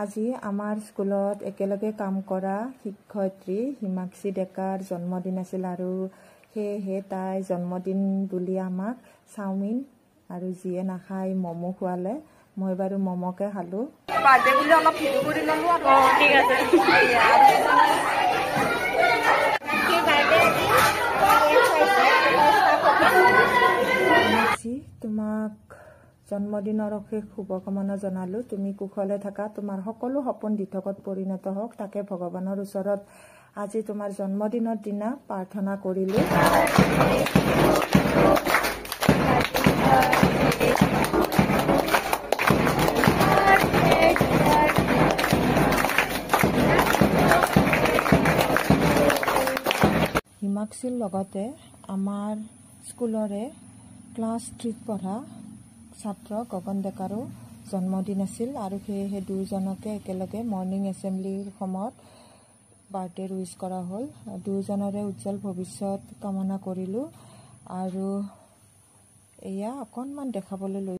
আজি আমাৰ স্কুলত একেলগে কাম কৰা শিক্ষয়িত্ৰী হিমাক্ষী ডেকাৰ জন্মদিন আছিল আৰু সেয়েহে তাই জন্মদিন বুলি আমাক চাওমিন আৰু যিয়ে নাখায় মমো খোৱালে। মই বাৰু মমোকে খালোঁ। বাৰ্থডে বুলি অলপ ভিডিঅ' কৰি ল'লোঁ আৰু। ঠিক আছে। হিমাক্ষী, তোমাক জন্মদিনৰ অশেষ শুভকামনা জনালোঁ। তুমি কুশলে থাকা, তোমাৰ সকলো সপোন দিঠকত পৰিণত হওক, তাকে ভগৱানৰ ওচৰত আজি তোমাৰ জন্মদিনৰ দিনা প্ৰাৰ্থনা কৰিলোঁ। হিমাক্ষীৰ লগতে আমাৰ স্কুলৰে ক্লাছ 3ত পঢ়া ছাত্ৰ গগন ডেকাৰো জন্মদিন আছিল আৰু সেয়েহে দুয়োজনকে একেলগে মৰ্ণিং এছেম্বলিৰ সময়ত বাৰ্থডে উইচ কৰা হ'ল। দুয়োজনৰে উজ্জ্বল ভৱিষ্যত কামনা কৰিলোঁ আৰু এয়া অকণমান দেখাবলৈ লৈ